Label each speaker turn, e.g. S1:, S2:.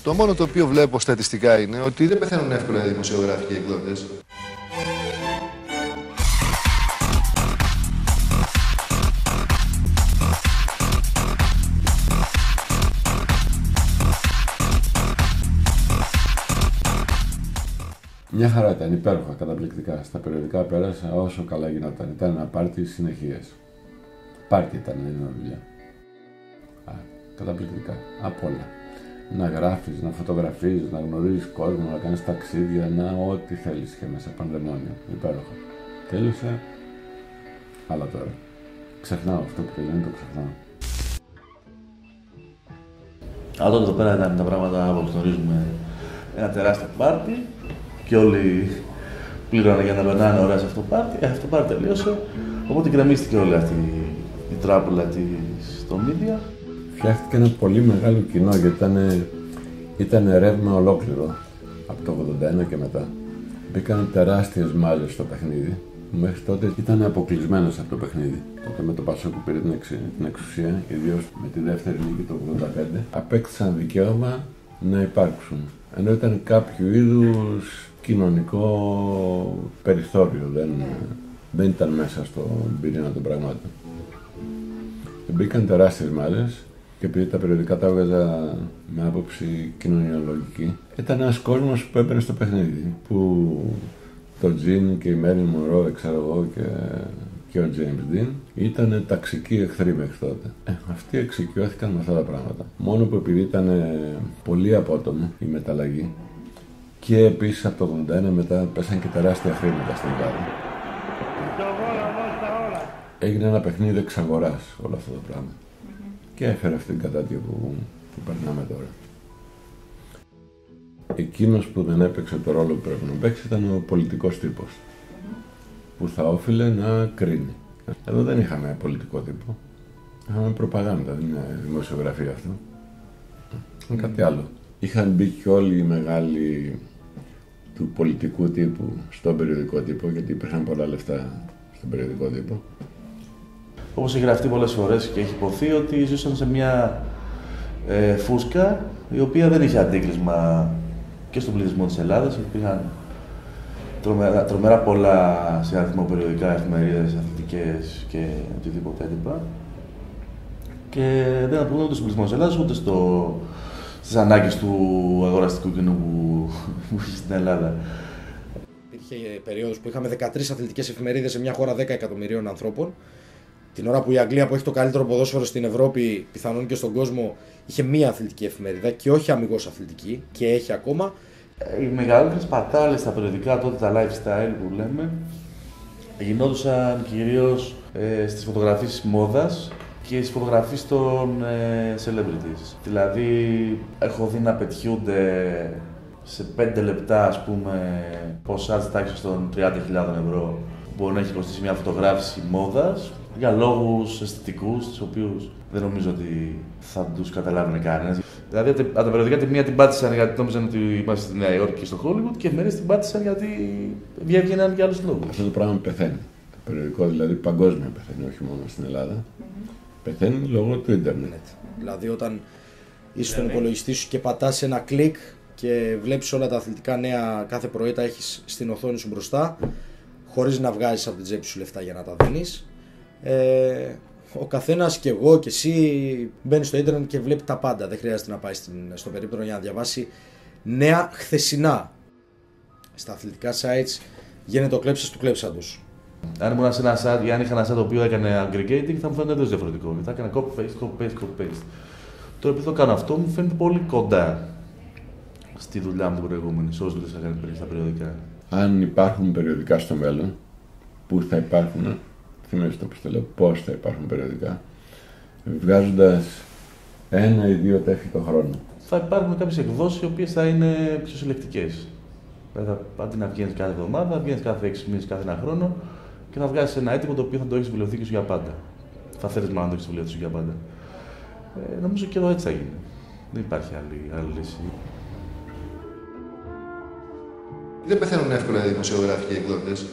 S1: Το μόνο το οποίο βλέπω στατιστικά είναι ότι δεν πεθαίνουν εύκολα οι δημοσιογράφοι και οι εκδότες.
S2: Μια χαρά ήταν, υπέροχα, καταπληκτικά. Στα περιοδικά πέρασα όσο καλά γινόταν. Ήταν ένα πάρτι συνεχείας. Πάρτι ήταν, δεν είναι δουλειά. Καταπληκτικά, απ' όλα. Να γράφεις, να φωτογραφίζεις, να γνωρίζεις κόσμο, να κάνεις ταξίδια, να ό,τι θέλεις και μέσα, πανδαιμόνιο, υπέροχα. Τέλειωσε, αλλά τώρα. Ξεχνάω αυτό που τελειώνει, το ξεχνάω.
S3: Αλλά τότε εδώ πέρα ήταν τα πράγματα όπως γνωρίζουμε, ένα τεράστιο πάρτι και όλοι πλήρωναν για να περνάνε ωραία σε αυτό το πάρτι. Αυτό το πάρτι τελείωσε, οπότε γκρεμίστηκε όλη αυτή η τράπουλα στο media.
S2: Φτιάχτηκε ένα πολύ μεγάλο κοινό γιατί ήταν ρεύμα ολόκληρο από το 81 και μετά. Μπήκαν τεράστιες μάζες στο παιχνίδι. Μέχρι τότε ήταν αποκλεισμένος από το παιχνίδι. Τότε με το Πασόκ που πήρε την εξουσία, ιδίως με τη δεύτερη νίκη το 85, απέκτησαν δικαίωμα να υπάρξουν. Ενώ ήταν κάποιο είδους κοινωνικό περιθώριο, δεν ήταν μέσα στον πυρήνα των πραγμάτων. Μπήκαν τεράστιες μάζες και επειδή τα περιοδικά τα έβγαζα με άποψη κοινωνιολογική, ήταν ένας κόσμος που έμπαινε στο παιχνίδι, που το Τζιν και η Μέριλιν Μονρό, ξέρω εγώ, και ο James Dean ήταν ταξικοί εχθροί μέχρι τότε. Αυτοί εξοικειώθηκαν με αυτά τα πράγματα. Μόνο που επειδή ήταν πολύ απότομο η μεταλλαγή και επίσης από το 81 μετά πέσαν και τεράστια χρήματα στην Ελλάδα. Έγινε ένα παιχνίδι εξ αγοράς όλο αυτό το πράγμα. Και έφερε αυτή την κατάτια που περνάμε τώρα. Εκείνος που δεν έπαιξε το ρόλο που πρέπει να παίξει ήταν ο πολιτικός τύπος. Που θα όφιλε να κρίνει. Εδώ δεν είχαμε πολιτικό τύπο. Είχαμε προπαγάνδα, δεν είναι δημοσιογραφία αυτό. Είναι κάτι άλλο. Είχαν μπει και όλοι οι μεγάλοι του πολιτικού τύπου στον περιοδικό τύπο, γιατί υπήρχαν πολλά λεφτά στον περιοδικό τύπο.
S3: Όπως έχει γραφτεί πολλές φορές και έχει υποθεί ότι ζούσαν σε μια φούσκα η οποία δεν είχε αντίκρισμα και στον πληθυσμό της Ελλάδας. Υπήρχαν τρομερά πολλά σε αριθμό περιοδικά, εφημερίδες, αθλητικές και οτιδήποτε έντυπα. Και δεν αποδούν ούτε στον πληθυσμό της Ελλάδας ούτε στις ανάγκες του αγοραστικού κοινού που είχε στην Ελλάδα.
S4: Υπήρχε περίοδος που είχαμε 13 αθλητικές εφημερίδες σε μια χώρα 10 εκατομμυρίων ανθρώπων. Την ώρα που η Αγγλία, που έχει το καλύτερο ποδόσφαιρο στην Ευρώπη, πιθανόν και στον κόσμο, είχε μία αθλητική εφημερίδα και όχι αμιγώς αθλητική, και έχει ακόμα.
S3: Οι μεγαλύτερες πατάλες στα περιοδικά τότε, τα lifestyle που λέμε, γινόντουσαν κυρίως στις φωτογραφίες μόδας και στις φωτογραφίες των celebrities. Δηλαδή, έχω δει να πετιούνται σε 5 λεπτά, ας πούμε, ποσά της τάξης των 30.000 ευρώ. Μπορεί να έχει κοστίσει μια φωτογράφηση μόδας για λόγους αισθητικούς, τους οποίους δεν νομίζω ότι θα τους καταλάβαινε κανένας. Δηλαδή, από τα περιοδικά τη μία την πάτησαν γιατί νόμιζαν ότι είμαστε στη Νέα Υόρκη και στο Hollywood και μερικές την πάτησαν γιατί βγαίναν για άλλους λόγους.
S2: Αυτό το πράγμα πεθαίνει. Το περιοδικό δηλαδή παγκόσμια πεθαίνει, όχι μόνο στην Ελλάδα. Πεθαίνει λόγω του ίντερνετ.
S4: Δηλαδή, όταν είσαι στον υπολογιστή σου και πατάς ένα κλικ και βλέπεις όλα τα αθλητικά νέα κάθε πρωί, τα έχεις στην οθόνη σου μπροστά, χωρίς να βγάζεις από την τσέπη σου λεφτά για να τα δίνεις. Ο καθένας, και εγώ και εσύ, μπαίνει στο ίντερνετ και βλέπει τα πάντα. Δεν χρειάζεται να πάει στο περίπτερο για να διαβάσει νέα χθεσινά. Στα αθλητικά sites γίνεται ο κλέψας του κλέψαντος.
S3: Αν ήμουν σε ένα site ή αν είχα ένα site το οποίο έκανε aggregating, θα μου φαίνεται εντελώς διαφορετικό. Θα έκανα copy-paste. Τώρα, επειδή το κάνω αυτό, μου φαίνεται πολύ κοντά στη δουλειά μου την προηγούμενη, σε όσες δουλειές θα κάνει στα περιοδικά.
S2: Αν υπάρχουν περιοδικά στο μέλλον, πού θα υπάρχουν, θυμίζετε το που λέω, πώς θα υπάρχουν περιοδικά, βγάζοντας 1 ή 2 τεύχη το χρόνο.
S3: Θα υπάρχουν κάποιες εκδόσεις οι οποίες θα είναι πιο συλλεκτικές. Δηλαδή, αντί να βγαίνεις κάθε εβδομάδα, βγαίνεις κάθε 6 μήνες, κάθε 1 χρόνο και θα βγάζεις ένα έτοιμο το οποίο θα το έχεις στη βιβλιοθήκη σου για πάντα. Θα θέλεις μάλλον να το έχεις στη βιβλιοθήκη σου για πάντα. Νομίζω και εδώ έτσι θα γίνει. Δεν υπάρχει άλλη λύση.
S1: Δεν πεθαίνουν εύκολα οι δημοσιογράφοι και οι εκδότες.